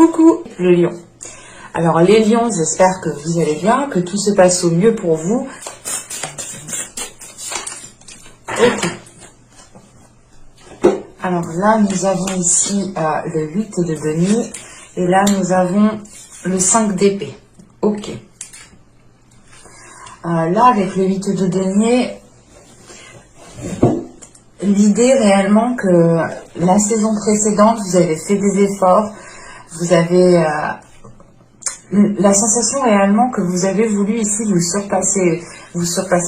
Coucou le lion. Alors les lions, j'espère que vous allez bien, que tout se passe au mieux pour vous. Ok. Alors là, nous avons ici le 8 de denier et là, nous avons le 5 d'épée. Ok. Là, avec le 8 de denier, l'idée réellement que la saison précédente, vous avez fait des efforts, vous avez la sensation réellement que vous avez voulu ici vous surpasser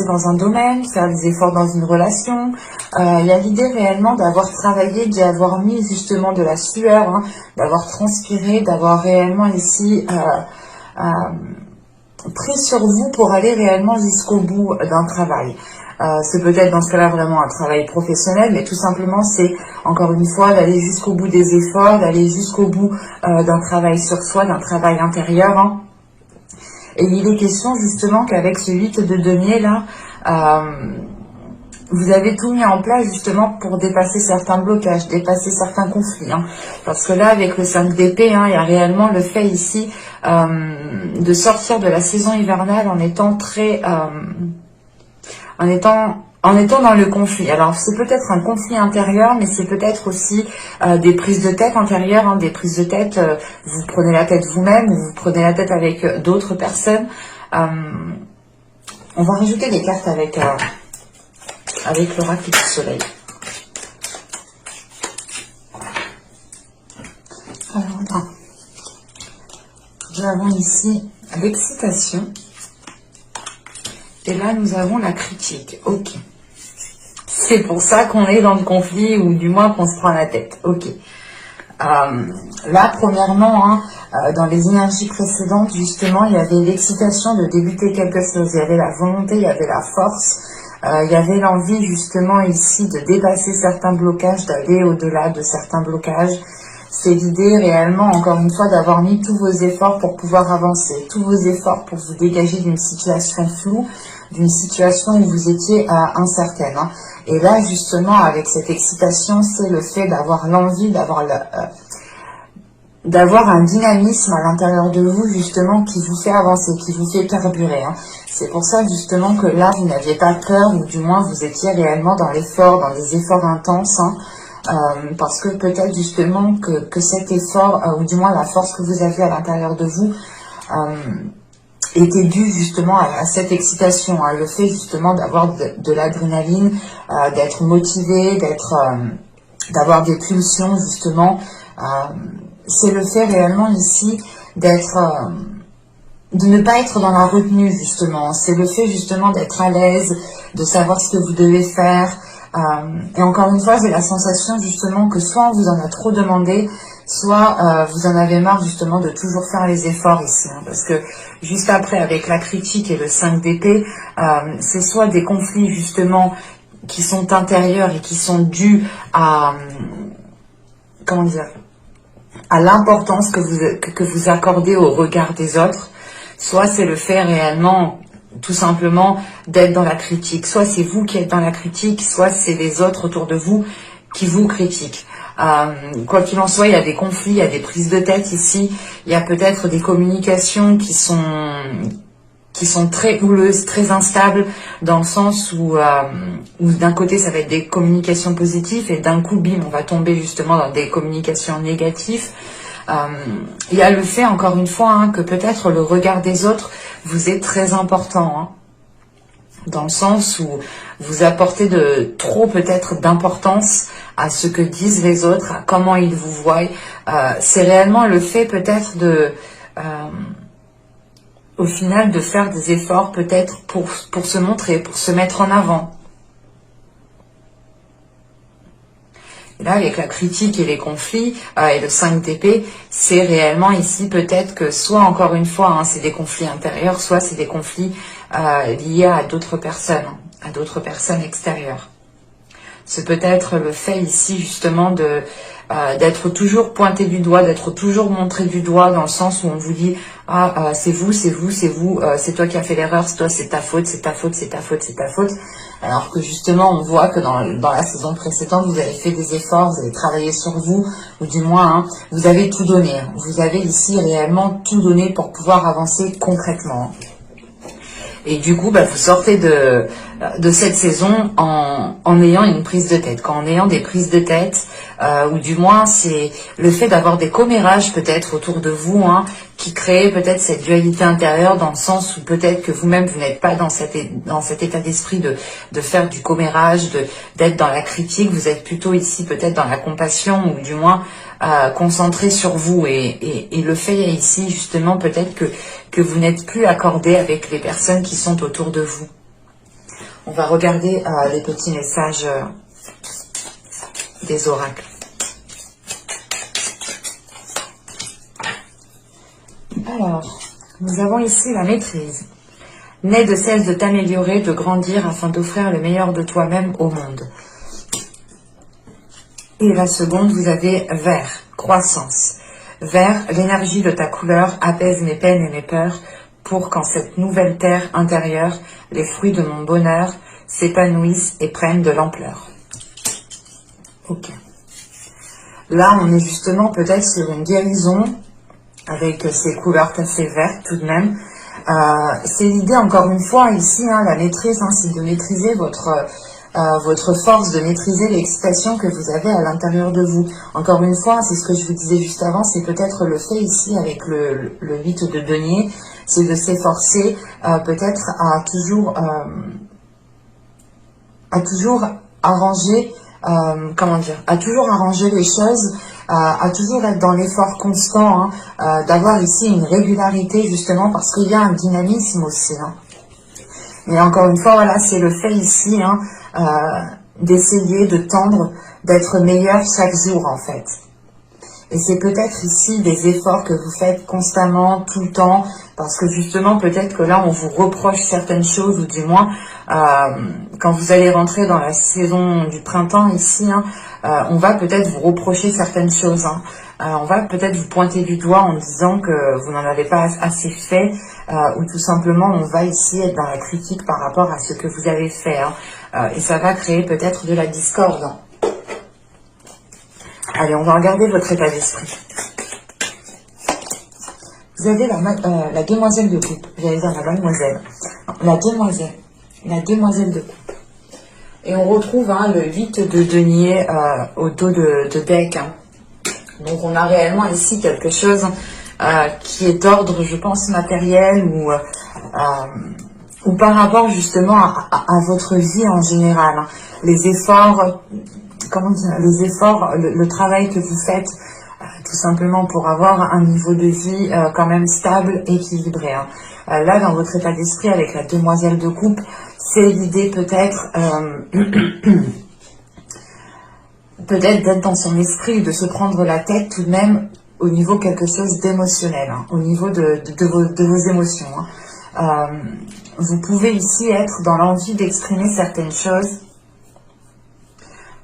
dans un domaine, faire des efforts dans une relation. Il y a l'idée réellement d'avoir travaillé, d'y avoir mis justement de la sueur, hein, d'avoir transpiré, d'avoir réellement ici pris sur vous pour aller réellement jusqu'au bout d'un travail. C'est peut-être dans ce cas-là vraiment un travail professionnel, mais tout simplement c'est encore une fois d'aller jusqu'au bout des efforts, d'aller jusqu'au bout d'un travail sur soi, d'un travail intérieur. Hein. Et il est question justement qu'avec ce 8 de denier là, vous avez tout mis en place justement pour dépasser certains blocages, dépasser certains conflits. Hein. Parce que là, avec le 5 d'épée, hein, il y a réellement le fait ici de sortir de la saison hivernale en étant très... en étant dans le conflit. Alors, c'est peut-être un conflit intérieur, mais c'est peut-être aussi des prises de tête intérieures, hein, des prises de tête, vous prenez la tête vous-même, ou vous prenez la tête avec d'autres personnes. On va rajouter des cartes avec l'oracle du soleil. Alors, là, nous avons ici l'excitation. Et là, nous avons la critique. Ok. C'est pour ça qu'on est dans le conflit, ou du moins qu'on se prend la tête. Ok. Là, premièrement, hein, dans les énergies précédentes, justement, il y avait l'excitation de débuter quelque chose. Il y avait la volonté, il y avait la force. Il y avait l'envie, justement, ici, de dépasser certains blocages, d'aller au-delà de certains blocages. C'est l'idée réellement, encore une fois, d'avoir mis tous vos efforts pour pouvoir avancer, tous vos efforts pour vous dégager d'une situation floue, d'une situation où vous étiez incertaine. Hein. Et là, justement, avec cette excitation, c'est le fait d'avoir l'envie, d'avoir un dynamisme à l'intérieur de vous, justement, qui vous fait avancer, qui vous fait carburer. Hein. C'est pour ça, justement, que là, vous n'aviez pas peur, ou du moins, vous étiez réellement dans l'effort, dans des efforts intenses, hein. Parce que peut-être justement que cet effort, ou du moins la force que vous avez à l'intérieur de vous, était due justement à cette excitation, hein, le fait justement d'avoir de l'adrénaline, d'être motivé, d'avoir des pulsions justement. C'est le fait réellement ici de ne pas être dans la retenue justement. C'est le fait justement d'être à l'aise, de savoir ce que vous devez faire. Et encore une fois, j'ai la sensation justement que soit on vous en a trop demandé, soit vous en avez marre justement de toujours faire les efforts ici. Hein, parce que juste après, avec la critique et le 5 d'épée, c'est soit des conflits justement qui sont intérieurs et qui sont dus à... comment dire, à l'importance que vous accordez au regard des autres, soit c'est le fait réellement... tout simplement d'être dans la critique. Soit c'est vous qui êtes dans la critique, soit c'est les autres autour de vous qui vous critiquent. Quoi qu'il en soit, il y a des conflits, il y a des prises de tête ici, il y a peut-être des communications qui sont très houleuses, très instables, dans le sens où d'un côté ça va être des communications positives et d'un coup, bim, on va tomber justement dans des communications négatives. Il y a le fait, encore une fois, hein, que peut-être le regard des autres vous est très important, hein, dans le sens où vous apportez de trop peut-être d'importance à ce que disent les autres, à comment ils vous voient. C'est réellement le fait peut-être au final de faire des efforts peut-être pour se montrer, pour se mettre en avant. Et là, avec la critique et les conflits, et le 5 d'épée, c'est réellement ici peut-être que soit, encore une fois, hein, c'est des conflits intérieurs, soit c'est des conflits liés à d'autres personnes extérieures. C'est peut-être le fait ici justement de d'être toujours pointé du doigt, d'être toujours montré du doigt dans le sens où on vous dit ah c'est vous, c'est vous, c'est vous, c'est toi qui as fait l'erreur, c'est toi, c'est ta faute, c'est ta faute, c'est ta faute, c'est ta faute. Alors que justement on voit que dans la saison précédente vous avez fait des efforts, vous avez travaillé sur vous, ou du moins hein, vous avez tout donné. Vous avez ici réellement tout donné pour pouvoir avancer concrètement. Et du coup, vous sortez de cette saison en ayant une prise de tête. En ayant des prises de tête, ou du moins c'est le fait d'avoir des commérages peut-être autour de vous, hein, qui créent peut-être cette dualité intérieure dans le sens où peut-être que vous-même vous n'êtes pas dans cet état d'esprit de faire du commérage, d'être dans la critique. Vous êtes plutôt ici peut-être dans la compassion ou du moins concentré sur vous. Et le fait ici justement peut-être que vous n'êtes plus accordé avec les personnes qui sont autour de vous. On va regarder les petits messages des oracles. Alors, nous avons ici la maîtrise. N'aie de cesse de t'améliorer, de grandir afin d'offrir le meilleur de toi-même au monde. Et la seconde, vous avez vert, croissance. Vert, l'énergie de ta couleur apaise mes peines et mes peurs pour qu'en cette nouvelle terre intérieure, les fruits de mon bonheur s'épanouissent et prennent de l'ampleur. Ok. Là, on est justement peut-être sur une guérison avec ces couleurs assez vertes tout de même. C'est l'idée, encore une fois, ici, hein, la maîtrise, hein, c'est de maîtriser votre force, de maîtriser l'excitation que vous avez à l'intérieur de vous. Encore une fois, c'est ce que je vous disais juste avant, c'est peut-être le fait ici avec le 8 de denier, c'est de s'efforcer peut-être à toujours arranger, à toujours arranger les choses, à toujours être dans l'effort constant, hein, d'avoir ici une régularité justement parce qu'il y a un dynamisme aussi. Hein. Mais encore une fois, voilà, c'est le fait ici hein, d'essayer de tendre, d'être meilleur chaque jour en fait. Et c'est peut-être ici des efforts que vous faites constamment, tout le temps, parce que justement, peut-être que là, on vous reproche certaines choses, ou du moins, quand vous allez rentrer dans la saison du printemps ici, hein, on va peut-être vous reprocher certaines choses. Hein. On va peut-être vous pointer du doigt en disant que vous n'en avez pas assez fait, ou tout simplement, on va ici être dans la critique par rapport à ce que vous avez fait. Hein. Et ça va créer peut-être de la discorde. Hein. Allez, on va regarder votre état d'esprit. Vous avez la demoiselle de coupe. J'allais dire la mademoiselle. Non, la demoiselle de coupe. Et on retrouve hein, le 8 de denier au dos de deck. Hein. Donc on a réellement ici quelque chose qui est d'ordre, je pense, matériel ou par rapport justement à votre vie en général. Hein. Les efforts... les efforts, le travail que vous faites tout simplement pour avoir un niveau de vie quand même stable, équilibré. Hein. Là, dans votre état d'esprit avec la demoiselle de coupe, c'est l'idée peut-être d'être dans son esprit, de se prendre la tête tout de même au niveau quelque chose d'émotionnel, hein, au niveau de vos émotions. Hein. Vous pouvez ici être dans l'envie d'exprimer certaines choses.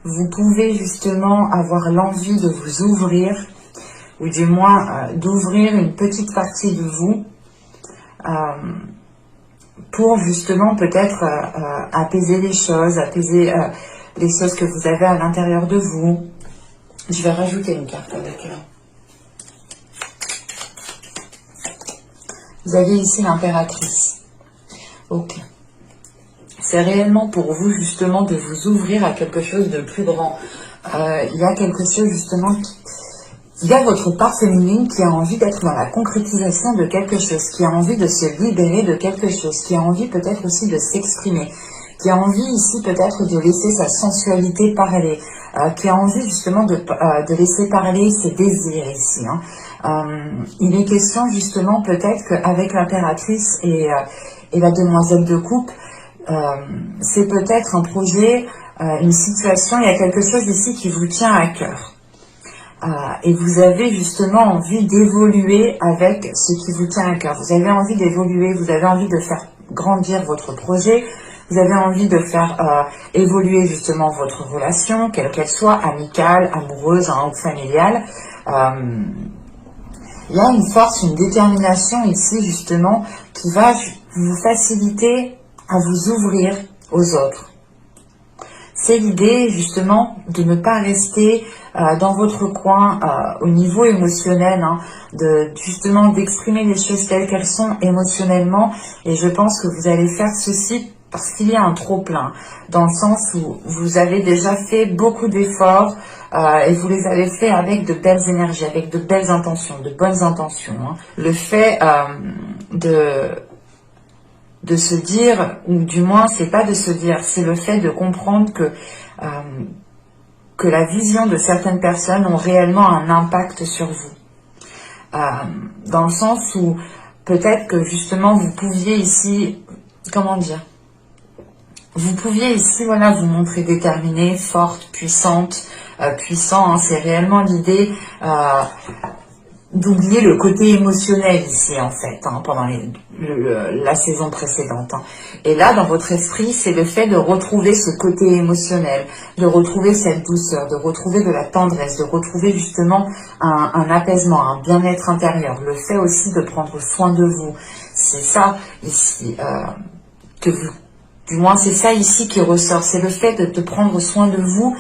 Vous pouvez justement avoir l'envie de vous ouvrir, ou du moins d'ouvrir une petite partie de vous pour justement peut-être apaiser les choses, apaiser les choses que vous avez à l'intérieur de vous. Je vais rajouter une carte avec elle. Vous avez ici l'impératrice. Ok. C'est réellement pour vous justement de vous ouvrir à quelque chose de plus grand. Il y a quelque chose justement il y a votre part féminine qui a envie d'être dans la concrétisation de quelque chose, qui a envie de se libérer de quelque chose, qui a envie peut-être aussi de s'exprimer, qui a envie ici peut-être de laisser sa sensualité parler, qui a envie justement de laisser parler ses désirs ici. Hein. Il est question justement peut-être qu'avec l'impératrice et la demoiselle de coupe, c'est peut-être un projet, une situation, il y a quelque chose ici qui vous tient à cœur. Et vous avez justement envie d'évoluer avec ce qui vous tient à cœur. Vous avez envie d'évoluer, vous avez envie de faire grandir votre projet, Vous avez envie de faire évoluer justement votre relation, quelle qu'elle soit, amicale, amoureuse hein, ou familiale. Il y a une force, une détermination ici justement qui va vous faciliter à vous ouvrir aux autres. C'est l'idée justement de ne pas rester dans votre coin au niveau émotionnel, hein, justement d'exprimer les choses telles qu'elles sont émotionnellement. Et je pense que vous allez faire ceci parce qu'il y a un trop-plein, dans le sens où vous avez déjà fait beaucoup d'efforts et vous les avez fait avec de belles énergies, avec de belles intentions, de bonnes intentions. Hein. Le fait de se dire, ou du moins c'est pas de se dire, c'est le fait de comprendre que la vision de certaines personnes ont réellement un impact sur vous. Dans le sens où peut-être que justement vous pouviez ici, comment dire, vous pouviez ici voilà vous montrer déterminée, forte, puissante, puissant, hein, c'est réellement l'idée d'oublier le côté émotionnel ici en fait, hein, pendant la saison précédente. Hein. Et là, dans votre esprit, c'est le fait de retrouver ce côté émotionnel, de retrouver cette douceur, de retrouver de la tendresse, de retrouver justement un apaisement, un bien-être intérieur, le fait aussi de prendre soin de vous. C'est ça ici que vous... Du moins, c'est ça ici qui ressort. C'est le fait de prendre soin de vous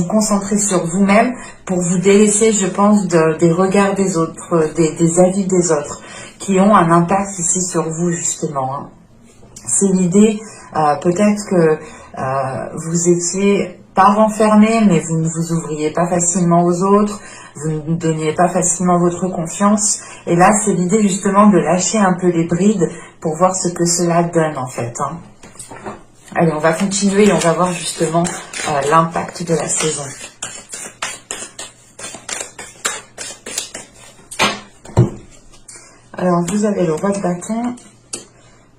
concentrer sur vous-même pour vous délaisser, je pense, des regards des autres, des avis des autres, qui ont un impact ici sur vous, justement. Hein. C'est l'idée, peut-être que vous étiez pas renfermé, mais vous ne vous ouvriez pas facilement aux autres, vous ne donniez pas facilement votre confiance. Et là, c'est l'idée, justement, de lâcher un peu les brides pour voir ce que cela donne, en fait. Hein. Allez, on va continuer et on va voir justement l'impact de la saison. Alors, vous avez le roi de bâton,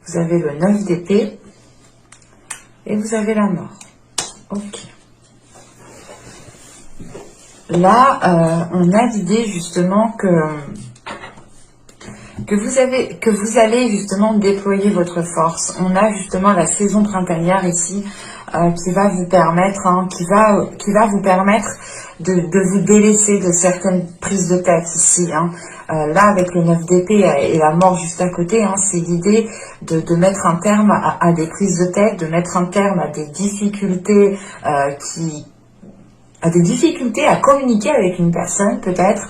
vous avez le 9 d'épée et vous avez la mort. Ok. Là, on a l'idée justement que vous allez justement déployer votre force. On a justement la saison printanière ici qui va vous permettre, hein, qui va vous permettre de vous délaisser de certaines prises de tête ici. Hein. Là, avec le 9 d'épée et la mort juste à côté, hein, c'est l'idée de mettre un terme à des prises de tête, de mettre un terme à des difficultés à communiquer avec une personne peut-être.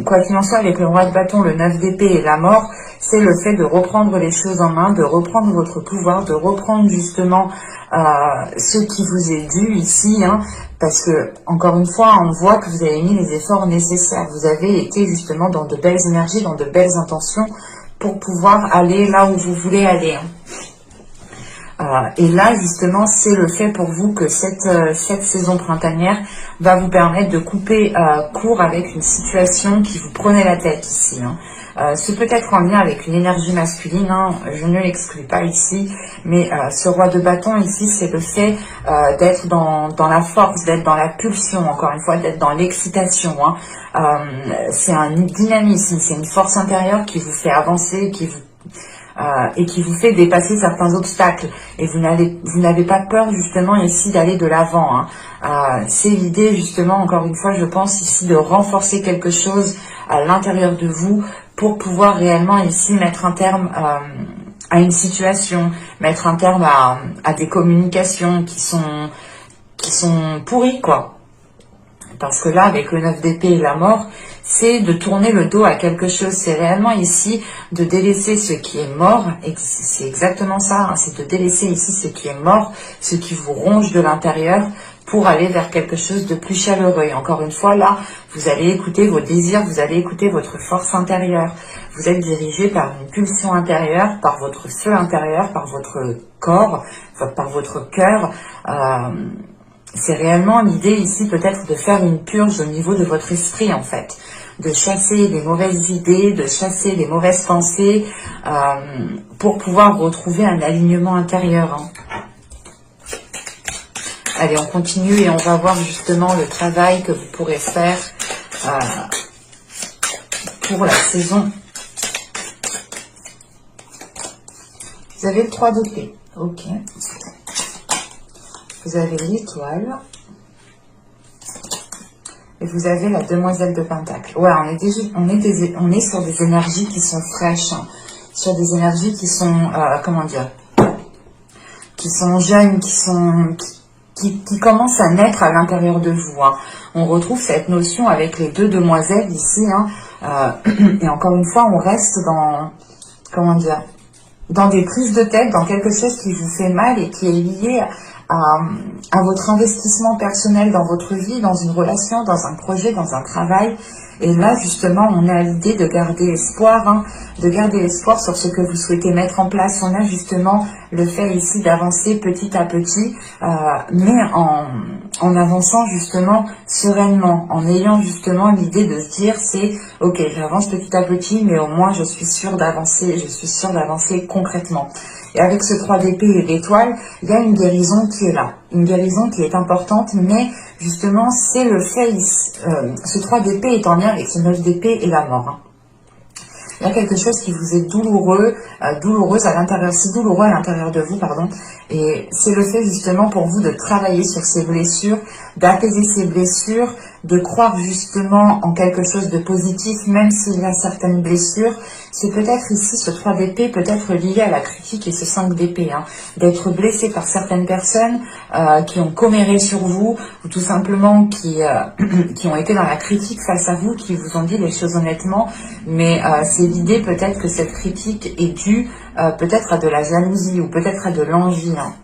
Quoi qu'il en soit, avec le roi de bâton, le 9 d'épée et la mort, c'est le fait de reprendre les choses en main, de reprendre votre pouvoir, de reprendre justement ce qui vous est dû ici, hein, parce que, encore une fois, on voit que vous avez mis les efforts nécessaires. Vous avez été justement dans de belles énergies, dans de belles intentions pour pouvoir aller là où vous voulez aller. Hein. Et là, justement, c'est le fait pour vous que cette saison printanière va vous permettre de couper court avec une situation qui vous prenait la tête ici. Hein. C'est peut-être en lien avec une énergie masculine, hein, je ne l'exclus pas ici, mais ce roi de bâton ici, c'est le fait d'être dans la force, d'être dans la pulsion, encore une fois, d'être dans l'excitation. Hein. C'est un dynamisme, c'est une force intérieure qui vous fait avancer, et qui vous fait dépasser certains obstacles. Et vous n'avez pas peur justement ici d'aller de l'avant. Hein. C'est l'idée justement, encore une fois, je pense ici de renforcer quelque chose à l'intérieur de vous pour pouvoir réellement ici mettre un terme à une situation, mettre un terme à des communications qui sont pourries, quoi. Parce que là, avec le 9 d'épée et la mort, c'est de tourner le dos à quelque chose. C'est réellement ici de délaisser ce qui est mort. Et c'est exactement ça, hein, c'est de délaisser ici ce qui est mort, ce qui vous ronge de l'intérieur pour aller vers quelque chose de plus chaleureux. Et encore une fois, là, vous allez écouter vos désirs, vous allez écouter votre force intérieure. Vous êtes dirigé par une pulsion intérieure, par votre feu intérieur, par votre corps, par votre cœur. C'est réellement l'idée ici peut-être de faire une purge au niveau de votre esprit en fait, de chasser les mauvaises idées, de chasser les mauvaises pensées pour pouvoir retrouver un alignement intérieur. Hein. Allez, on continue et on va voir justement le travail que vous pourrez faire pour la saison. Vous avez le 3 d'épée. Ok. Vous avez l'étoile. Et vous avez la demoiselle de Pentacle. Ouais, on est sur des énergies qui sont fraîches. Hein, sur des énergies qui sont, comment dire, qui sont jeunes, qui commencent à naître à l'intérieur de vous. Hein. On retrouve cette notion avec les deux demoiselles ici. Hein, et encore une fois, on reste dans, comment dire, dans des prises de tête, dans quelque chose qui vous fait mal et qui est lié à votre investissement personnel dans votre vie, dans une relation, dans un projet, dans un travail. Et là, justement, on a l'idée de garder espoir, hein, de garder espoir sur ce que vous souhaitez mettre en place. On a justement le fait ici d'avancer petit à petit, mais en avançant justement sereinement, en ayant justement l'idée de se dire c'est ok, j'avance petit à petit, mais au moins je suis sûre d'avancer concrètement. Et avec ce 3 d'épée et l'étoile, il y a une guérison qui est là, une guérison qui est importante, mais justement c'est le fait, ce 3 d'épée est en lien avec ce 9 d'épée et la mort. Hein. Il y a quelque chose qui vous est douloureux, douloureuse à l'intérieur, c'est douloureux à l'intérieur de vous, pardon. Et c'est le fait justement pour vous de travailler sur ces blessures, d'apaiser ces blessures, de croire justement en quelque chose de positif, même s'il y a certaines blessures. C'est peut-être ici, ce 3 d'épée, peut-être lié à la critique et ce 5 d'épée, hein, d'être blessé par certaines personnes qui ont comméré sur vous, ou tout simplement qui ont été dans la critique face à vous, qui vous ont dit les choses honnêtement, mais c'est l'idée peut-être que cette critique est due peut-être à de la jalousie ou peut-être à de l'envie. Hein.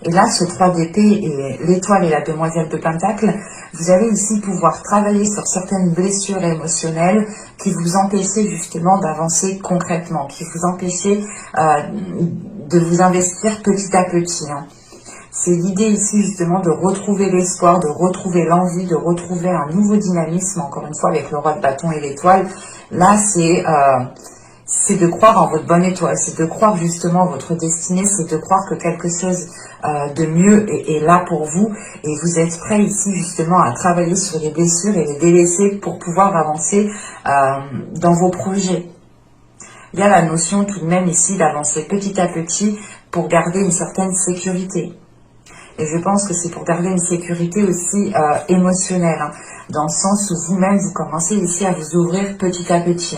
Et là, ce 3 d'épée et l'étoile et la demoiselle de Pentacle, vous allez ici pouvoir travailler sur certaines blessures émotionnelles qui vous empêchaient justement d'avancer concrètement, qui vous empêchaient de vous investir petit à petit. Hein. C'est l'idée ici justement de retrouver l'espoir, de retrouver l'envie, de retrouver un nouveau dynamisme, encore une fois avec le roi de bâton et l'étoile. Là, c'est de croire en votre bonne étoile, c'est de croire justement en votre destinée, c'est de croire que quelque chose de mieux est là pour vous et vous êtes prêt ici justement à travailler sur les blessures et les délaisser pour pouvoir avancer dans vos projets. Il y a la notion tout de même ici d'avancer petit à petit pour garder une certaine sécurité. Et je pense que c'est pour garder une sécurité aussi émotionnelle, hein, dans le sens où vous-même vous commencez ici à vous ouvrir petit à petit.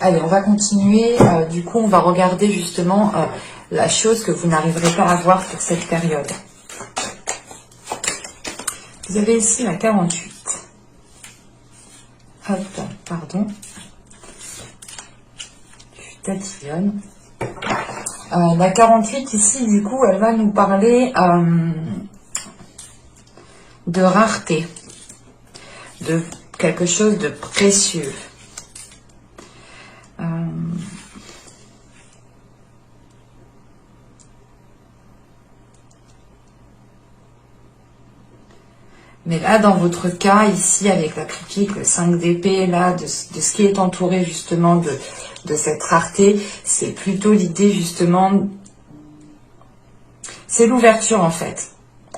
Allez, on va continuer. Du coup, on va regarder justement la chose que vous n'arriverez pas à voir pour cette période. Vous avez ici la 48. Hop, pardon. Je tatillonne. La 48 ici, du coup, elle va nous parler de rareté, de quelque chose de précieux. Mais là, dans votre cas, ici, avec la critique, le 5 d'épée, là, de ce qui est entouré justement de cette rareté, c'est plutôt l'idée justement, c'est l'ouverture en fait.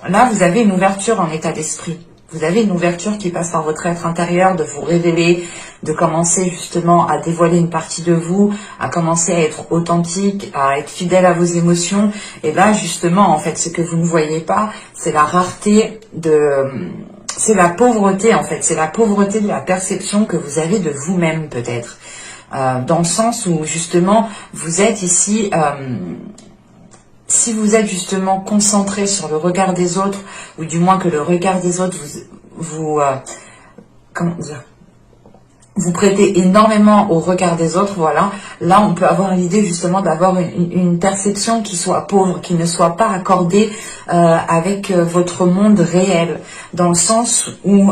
Là, vous avez une ouverture en état d'esprit. Vous avez une ouverture qui passe par votre être intérieur, de vous révéler, de commencer justement à dévoiler une partie de vous, à commencer à être authentique, à être fidèle à vos émotions. Et là, justement, en fait, ce que vous ne voyez pas, c'est la rareté c'est la pauvreté, en fait. C'est la pauvreté de la perception que vous avez de vous-même, peut-être. Dans le sens où, justement, vous êtes ici... si vous êtes justement concentré sur le regard des autres, ou du moins que le regard des autres comment dire, vous prêtez énormément au regard des autres, voilà, là on peut avoir l'idée justement d'avoir une perception qui soit pauvre, qui ne soit pas accordée avec votre monde réel, dans le sens où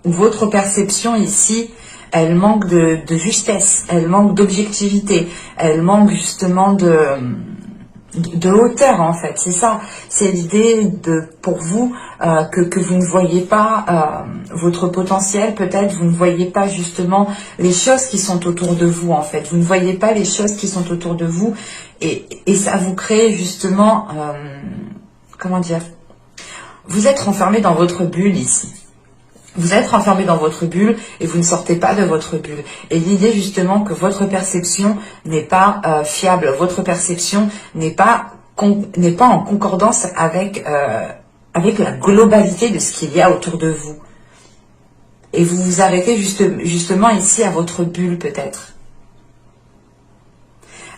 votre perception ici, elle manque de justesse, elle manque d'objectivité, elle manque justement de hauteur en fait, c'est ça, c'est l'idée pour vous que vous ne voyez pas votre potentiel, peut-être vous ne voyez pas justement les choses qui sont autour de vous en fait, vous ne voyez pas les choses qui sont autour de vous et ça vous crée justement, comment dire, vous êtes renfermé dans votre bulle ici. Vous êtes renfermé dans votre bulle et vous ne sortez pas de votre bulle. Et l'idée justement que votre perception n'est pas fiable, votre perception n'est pas en concordance avec la globalité de ce qu'il y a autour de vous. Et vous vous arrêtez justement ici à votre bulle peut-être.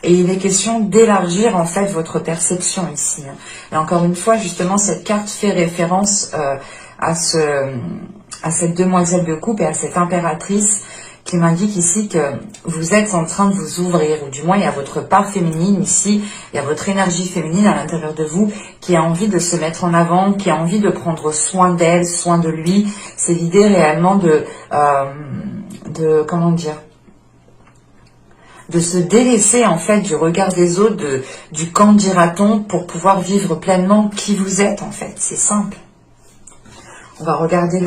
Et il est question d'élargir en fait votre perception ici. Et encore une fois, justement, cette carte fait référence à cette demoiselle de coupe et à cette impératrice qui m'indique ici que vous êtes en train de vous ouvrir, ou du moins il y a votre part féminine ici, il y a votre énergie féminine à l'intérieur de vous qui a envie de se mettre en avant, qui a envie de prendre soin d'elle, soin de lui. C'est l'idée réellement de comment dire, de se délaisser en fait du regard des autres, du quand dira-t-on, pour pouvoir vivre pleinement qui vous êtes en fait. C'est simple. On va regarder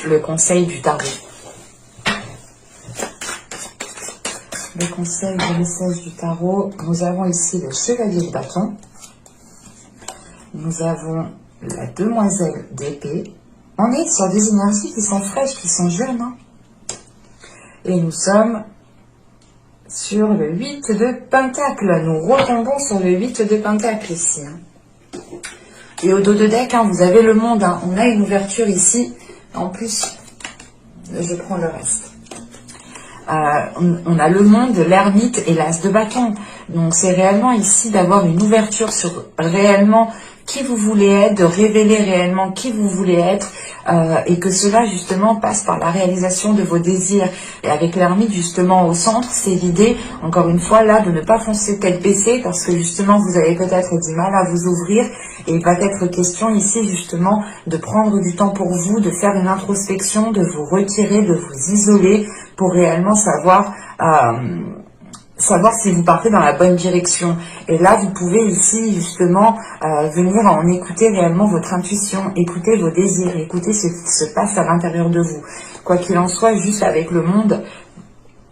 le conseil du tarot. Le conseil, le message du tarot. Nous avons ici le chevalier de bâton. Nous avons la demoiselle d'épée. On est sur des énergies qui sont fraîches, qui sont jeunes. Hein. Et nous sommes sur le 8 de Pentacle. Nous retombons sur le 8 de Pentacle ici. Hein. Et au dos de deck, hein, vous avez le monde. Hein. On a une ouverture ici. En plus, je prends le reste. On a le monde, l'ermite et l'as de bâton. Donc c'est réellement ici d'avoir une ouverture sur réellement qui vous voulez être, de révéler réellement qui vous voulez être, et que cela justement passe par la réalisation de vos désirs. Et avec l'ermite justement au centre, c'est l'idée, encore une fois là, de ne pas foncer tête baissée, parce que justement vous avez peut-être du mal à vous ouvrir, et il va être question ici justement de prendre du temps pour vous, de faire une introspection, de vous retirer, de vous isoler, pour réellement savoir si vous partez dans la bonne direction. Et là, vous pouvez ici, justement, venir en écouter réellement votre intuition, écouter vos désirs, écouter ce qui se passe à l'intérieur de vous. Quoi qu'il en soit, juste avec le monde,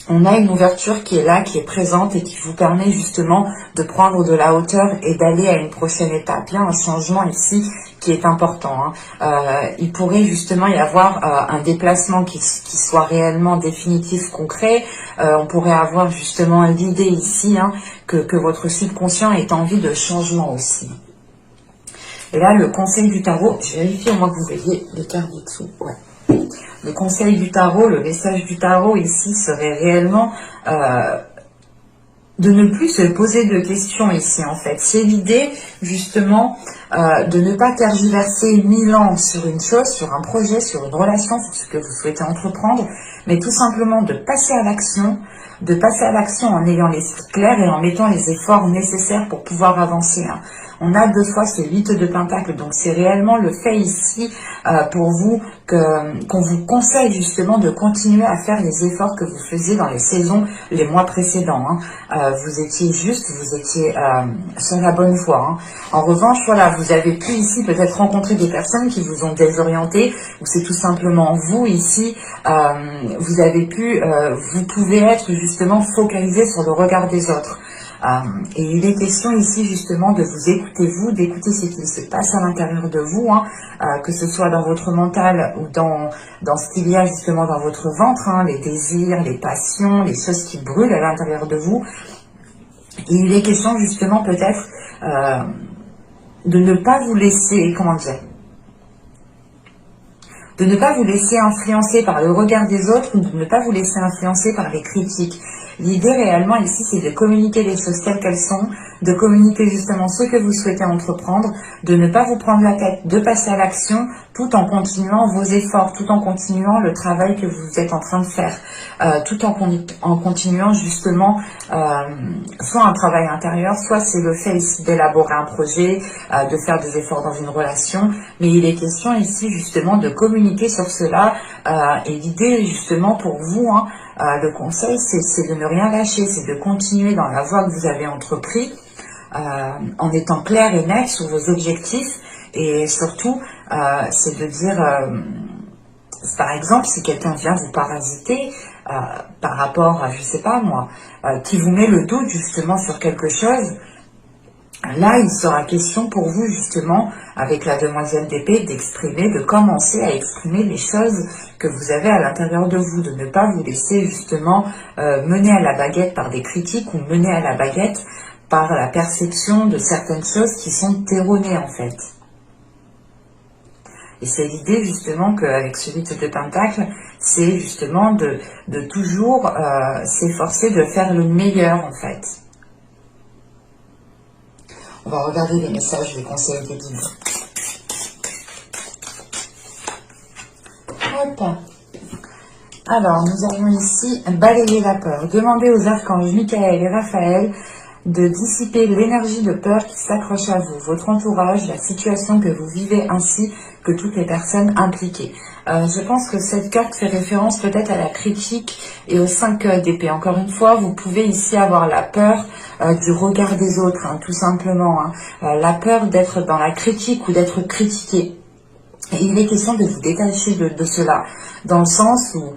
on a une ouverture qui est là, qui est présente et qui vous permet justement de prendre de la hauteur et d'aller à une prochaine étape. Il y a un changement ici qui est important. Hein. Il pourrait justement y avoir un déplacement qui soit réellement définitif, concret. On pourrait avoir justement l'idée ici que votre subconscient ait envie de changement aussi. Et là, le conseil du tarot, je vérifie au moins que vous voyez les cartes du dessous. Ouais. Le conseil du tarot, le message du tarot ici serait réellement de ne plus se poser de questions ici en fait. C'est l'idée justement de ne pas tergiverser 1000 ans sur une chose, sur un projet, sur une relation, sur ce que vous souhaitez entreprendre, mais tout simplement de passer à l'action, en ayant l'esprit clair et en mettant les efforts nécessaires pour pouvoir avancer. Hein. On a 2 fois ce 8 de Pentacle, donc c'est réellement le fait ici pour vous qu'on vous conseille justement de continuer à faire les efforts que vous faisiez dans les saisons, les mois précédents. Hein. Vous étiez juste, vous étiez sur la bonne voie. Hein. En revanche, voilà, vous avez pu ici peut-être rencontrer des personnes qui vous ont désorienté, ou c'est tout simplement vous ici, vous avez pu, vous pouvez être justement focalisé sur le regard des autres. Et il est question ici justement de vous, d'écouter ce qui se passe à l'intérieur de vous, hein, que ce soit dans votre mental ou dans ce qu'il y a justement dans votre ventre, hein, les désirs, les passions, les choses qui brûlent à l'intérieur de vous. Et il est question justement peut-être de ne pas vous laisser, de ne pas vous laisser influencer par le regard des autres, ou de ne pas vous laisser influencer par les critiques. L'idée réellement ici, c'est de communiquer les choses telles qu'elles sont, de communiquer justement ce que vous souhaitez entreprendre, de ne pas vous prendre la tête, de passer à l'action, tout en continuant vos efforts, tout en continuant le travail que vous êtes en train de faire, tout en continuant justement soit un travail intérieur, soit c'est le fait ici d'élaborer un projet, de faire des efforts dans une relation, mais il est question ici justement de communiquer sur cela, et l'idée justement pour vous, hein, le conseil, c'est de ne rien lâcher, c'est de continuer dans la voie que vous avez entrepris, en étant clair et net sur vos objectifs, et surtout, c'est de dire, par exemple, si quelqu'un vient vous parasiter, par rapport à, je sais pas moi, qui vous met le doute justement sur quelque chose, Là, il sera question pour vous, justement, avec la demoiselle d'épée, d'exprimer, de commencer à exprimer les choses que vous avez à l'intérieur de vous, de ne pas vous laisser, justement, mener à la baguette par des critiques ou mener à la baguette par la perception de certaines choses qui sont erronées, en fait. Et c'est l'idée, justement, qu'avec ce 8 de Pentacle, c'est justement de toujours s'efforcer de faire le meilleur, en fait. On va regarder les messages, les conseils des guides. Hop. Alors, nous avons ici balayer la peur. Demandez aux archanges Michael et Raphaël de dissiper l'énergie de peur qui s'accroche à vous, votre entourage, la situation que vous vivez ainsi que toutes les personnes impliquées. Je pense que cette carte fait référence peut-être à la critique et aux 5 d'épée. Encore une fois, vous pouvez ici avoir la peur du regard des autres, hein, tout simplement. La peur d'être dans la critique ou d'être critiqué. Et il est question de vous détacher de cela, dans le sens où,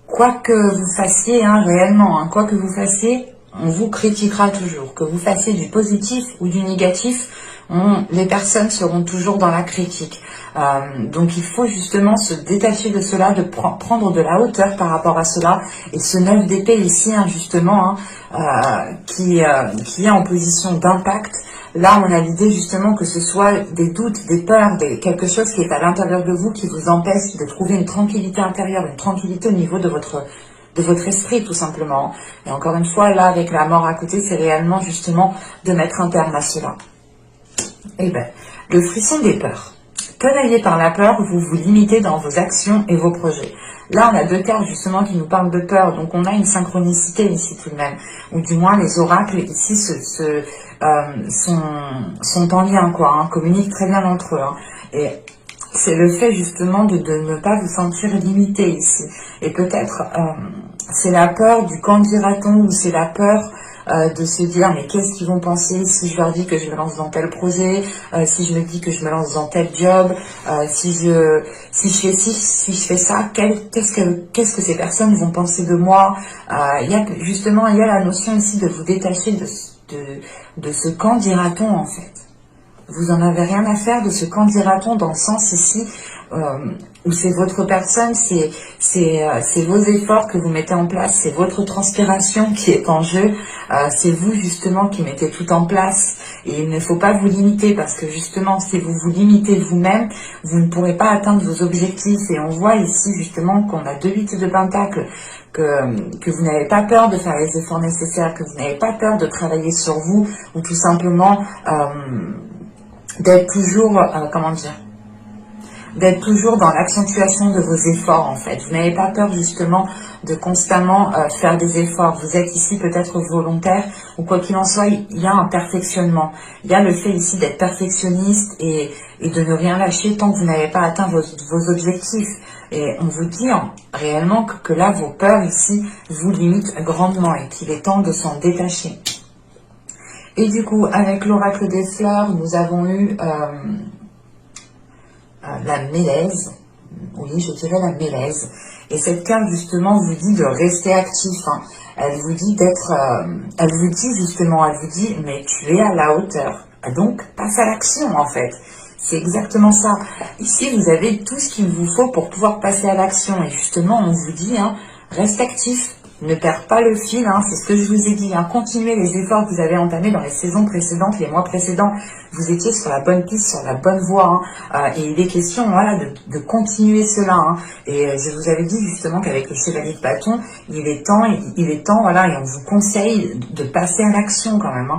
quoi que vous fassiez, réellement, quoi que vous fassiez, on vous critiquera toujours. Que vous fassiez du positif ou du négatif, les personnes seront toujours dans la critique. Donc il faut justement se détacher de cela, de prendre de la hauteur par rapport à cela. Et ce 9 d'épée ici, justement, qui est en position d'impact, là on a l'idée justement que ce soit des doutes, des peurs, quelque chose qui est à l'intérieur de vous qui vous empêche de trouver une tranquillité intérieure, une tranquillité au niveau de votre esprit tout simplement. Et encore une fois, là avec la mort à côté, c'est réellement justement de mettre un terme à cela. Eh bien, le frisson des peurs. Tenaillé par la peur, vous vous limitez dans vos actions et vos projets. Là, on a 2 cartes justement qui nous parlent de peur, donc on a une synchronicité ici tout de même, ou du moins les oracles ici sont en lien, communiquent très bien entre eux. Et c'est le fait justement de ne pas vous sentir limité ici. Et peut-être c'est la peur du quand dira-t-on, ou c'est la peur de se dire mais qu'est-ce qu'ils vont penser si je leur dis que je me lance dans tel projet, si je me dis que je me lance dans tel job, si je fais ci, si je fais ça, qu'est-ce que ces personnes vont penser de moi. Il y a la notion ici de vous détacher de ce quand dira-t-on en fait. Vous en avez rien à faire de ce quand dira-t-on, dans le sens ici où c'est votre personne, c'est vos efforts que vous mettez en place, c'est votre transpiration qui est en jeu, c'est vous justement qui mettez tout en place. Et il ne faut pas vous limiter, parce que justement si vous vous limitez vous-même, vous ne pourrez pas atteindre vos objectifs. Et on voit ici justement qu'on a 2 8 de Pentacle, que vous n'avez pas peur de faire les efforts nécessaires, que vous n'avez pas peur de travailler sur vous, ou tout simplement d'être toujours, d'être toujours dans l'accentuation de vos efforts en fait. Vous n'avez pas peur justement de constamment faire des efforts. Vous êtes ici peut-être volontaire, ou quoi qu'il en soit, il y a un perfectionnement. Il y a le fait ici d'être perfectionniste et de ne rien lâcher tant que vous n'avez pas atteint vos objectifs. Et on vous dit réellement que là, vos peurs ici vous limitent grandement et qu'il est temps de s'en détacher. Et du coup, avec l'oracle des fleurs, nous avons eu la mélèze. Oui, je dirais la mélèze. Et cette carte, justement, vous dit de rester actif. Elle vous dit elle vous dit, mais tu es à la hauteur. Donc, passe à l'action, en fait. C'est exactement ça. Ici, vous avez tout ce qu'il vous faut pour pouvoir passer à l'action. Et justement, on vous dit, reste actif. Ne perds pas le fil, c'est ce que je vous ai dit. Continuez les efforts que vous avez entamés dans les saisons précédentes, les mois précédents. Vous étiez sur la bonne piste, sur la bonne voie. Et il est question de continuer cela. Et je vous avais dit justement qu'avec le chevalier de bâton, il est temps, et on vous conseille de passer à l'action quand même.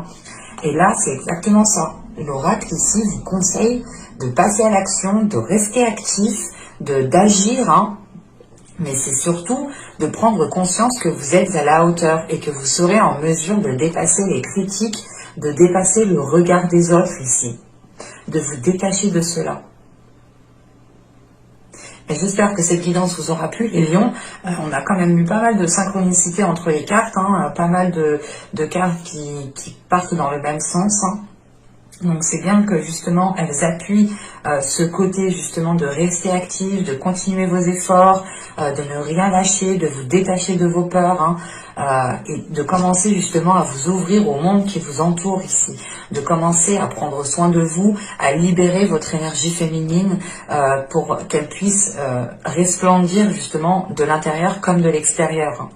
Et là, c'est exactement ça. L'oracle ici vous conseille de passer à l'action, de rester actif, d'agir, mais c'est surtout de prendre conscience que vous êtes à la hauteur et que vous serez en mesure de dépasser les critiques, de dépasser le regard des autres ici, de vous détacher de cela. Et j'espère que cette guidance vous aura plu, les lions. On a quand même eu pas mal de synchronicité entre les cartes, pas mal de cartes qui partent dans le même sens. Donc c'est bien que justement elles appuient ce côté justement de rester active, de continuer vos efforts, de ne rien lâcher, de vous détacher de vos peurs, et de commencer justement à vous ouvrir au monde qui vous entoure ici, de commencer à prendre soin de vous, à libérer votre énergie féminine pour qu'elle puisse resplendir justement de l'intérieur comme de l'extérieur.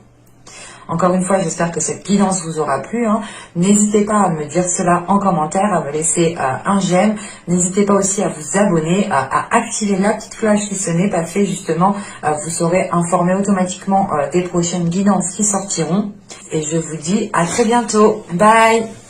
Encore une fois, j'espère que cette guidance vous aura plu. N'hésitez pas à me dire cela en commentaire, à me laisser un j'aime. N'hésitez pas aussi à vous abonner, à activer la petite cloche si ce n'est pas fait. Justement, vous serez informé automatiquement des prochaines guidances qui sortiront. Et je vous dis à très bientôt. Bye!